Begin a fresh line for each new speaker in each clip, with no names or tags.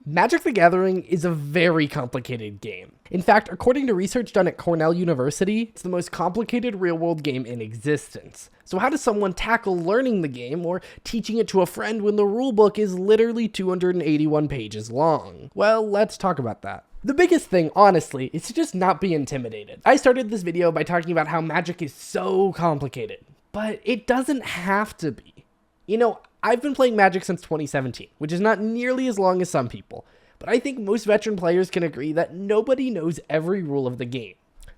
Magic the Gathering is a very complicated game. In fact, according to research done at Cornell University, it's the most complicated real-world game in existence. So how does someone tackle learning the game or teaching it to a friend when the rulebook is literally 281 pages long? Well, let's talk about that. The biggest thing, honestly, is to just not be intimidated. I started this video by talking about how Magic is so complicated, but it doesn't have to be. You know, I've been playing Magic since 2017, which is not nearly as long as some people, but I think most veteran players can agree that nobody knows every rule of the game.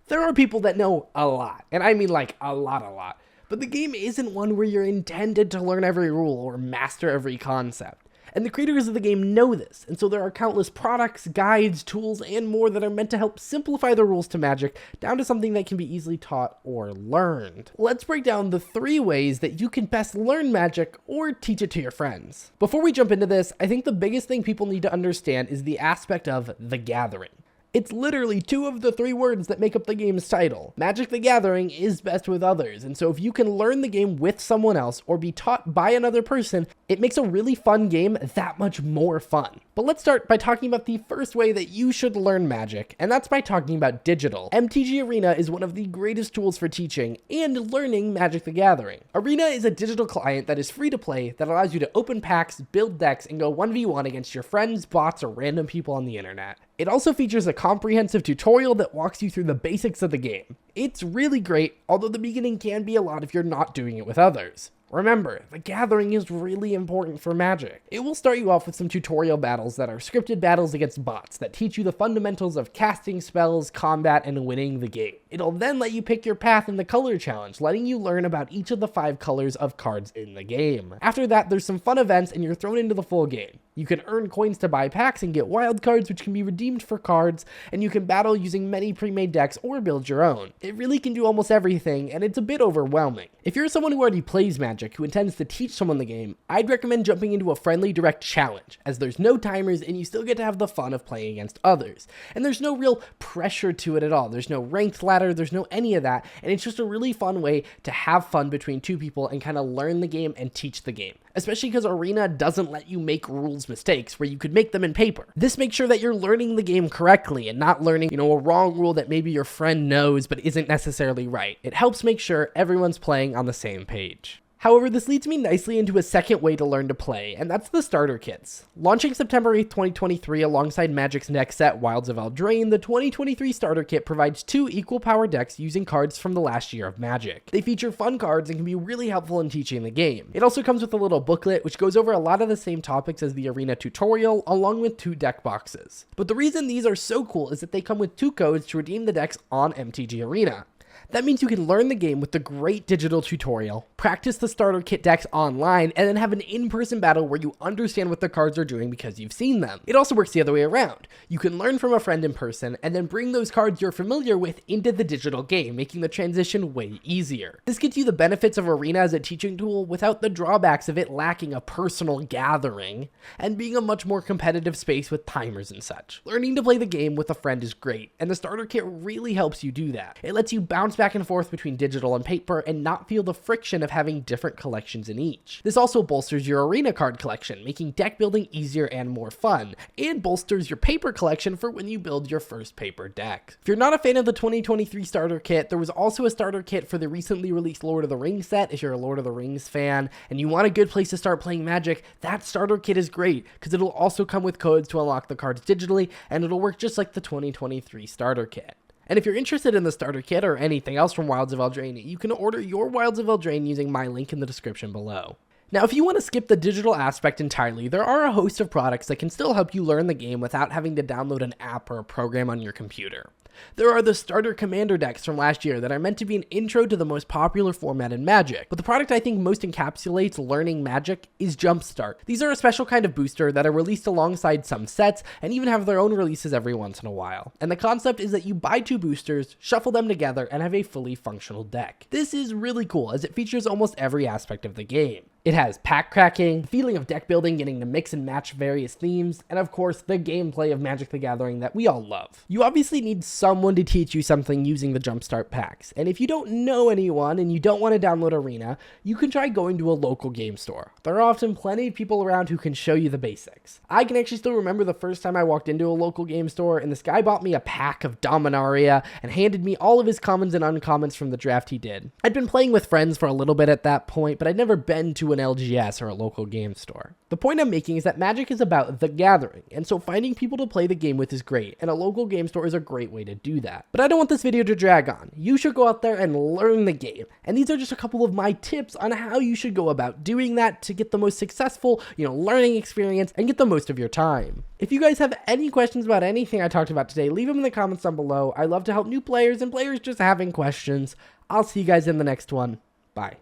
There are people that know a lot, and I mean like a lot, but the game isn't one where you're intended to learn every rule or master every concept. And the creators of the game know this, and so there are countless products, guides, tools, and more that are meant to help simplify the rules to Magic down to something that can be easily taught or learned. Let's break down the 3 ways that you can best learn Magic or teach it to your friends. Before we jump into this, I think the biggest thing people need to understand is the aspect of the gathering. It's literally 2 of the 3 words that make up the game's title. Magic the Gathering is best with others, and so if you can learn the game with someone else or be taught by another person, it makes a really fun game that much more fun. But let's start by talking about the first way that you should learn Magic, and that's by talking about digital. MTG Arena is one of the greatest tools for teaching and learning Magic the Gathering. Arena is a digital client that is free to play that allows you to open packs, build decks, and go 1v1 against your friends, bots, or random people on the internet. It also features a comprehensive tutorial that walks you through the basics of the game. It's really great, although the beginning can be a lot if you're not doing it with others. Remember, the gathering is really important for Magic. It will start you off with some tutorial battles that are scripted battles against bots that teach you the fundamentals of casting spells, combat, and winning the game. It'll then let you pick your path in the color challenge, letting you learn about each of the 5 colors of cards in the game. After that, there's some fun events and you're thrown into the full game. You can earn coins to buy packs and get wild cards, which can be redeemed for cards, and you can battle using many pre-made decks or build your own. It really can do almost everything, and it's a bit overwhelming. If you're someone who already plays Magic, who intends to teach someone the game, I'd recommend jumping into a friendly direct challenge, as there's no timers and you still get to have the fun of playing against others. And there's no real pressure to it at all. There's no ranked ladder, there's no any of that, and it's just a really fun way to have fun between 2 people and kind of learn the game and teach the game. Especially because Arena doesn't let you make rules mistakes where you could make them in paper. This makes sure that you're learning the game correctly and not learning, a wrong rule that maybe your friend knows but isn't necessarily right. It helps make sure everyone's playing on the same page. However, this leads me nicely into a second way to learn to play, and that's the starter kits. Launching September 8th, 2023 alongside Magic's next set, Wilds of Eldraine, the 2023 starter kit provides 2 equal power decks using cards from the last year of Magic. They feature fun cards and can be really helpful in teaching the game. It also comes with a little booklet which goes over a lot of the same topics as the Arena tutorial, along with 2 deck boxes. But the reason these are so cool is that they come with 2 codes to redeem the decks on MTG Arena. That means you can learn the game with the great digital tutorial, practice the starter kit decks online, and then have an in-person battle where you understand what the cards are doing because you've seen them. It also works the other way around. You can learn from a friend in person and then bring those cards you're familiar with into the digital game, making the transition way easier. This gets you the benefits of Arena as a teaching tool without the drawbacks of it lacking a personal gathering and being a much more competitive space with timers and such. Learning to play the game with a friend is great, and the starter kit really helps you do that. It lets you bounce back and forth between digital and paper and not feel the friction of having different collections in each. This also bolsters your Arena card collection, making deck building easier and more fun, and bolsters your paper collection for when you build your first paper deck. If you're not a fan of the 2023 starter kit, there was also a starter kit for the recently released Lord of the Rings set. If you're a Lord of the Rings fan and you want a good place to start playing Magic, that starter kit is great because it'll also come with codes to unlock the cards digitally, and it'll work just like the 2023 starter kit. And if you're interested in the starter kit or anything else from Wilds of Eldraine, you can order your Wilds of Eldraine using my link in the description below. Now, if you want to skip the digital aspect entirely, there are a host of products that can still help you learn the game without having to download an app or a program on your computer. There are the starter commander decks from last year that are meant to be an intro to the most popular format in Magic, but the product I think most encapsulates learning Magic is Jumpstart. These are a special kind of booster that are released alongside some sets and even have their own releases every once in a while. And the concept is that you buy 2 boosters, shuffle them together, and have a fully functional deck. This is really cool as it features almost every aspect of the game. It has pack cracking, the feeling of deck building, getting to mix and match various themes, and of course the gameplay of Magic the Gathering that we all love. You obviously need someone to teach you something using the Jumpstart packs, and if you don't know anyone and you don't want to download Arena, you can try going to a local game store. There are often plenty of people around who can show you the basics. I can actually still remember the first time I walked into a local game store and this guy bought me a pack of Dominaria and handed me all of his commons and uncommons from the draft he did. I'd been playing with friends for a little bit at that point, but I'd never been to an LGS or a local game store. The point I'm making is that Magic is about the gathering, and so finding people to play the game with is great, and a local game store is a great way to do that. But I don't want this video to drag on. You should go out there and learn the game, and these are just a couple of my tips on how you should go about doing that to get the most successful, learning experience and get the most of your time. If you guys have any questions about anything I talked about today, leave them in the comments down below. I love to help new players and players just having questions. I'll see you guys in the next one. Bye.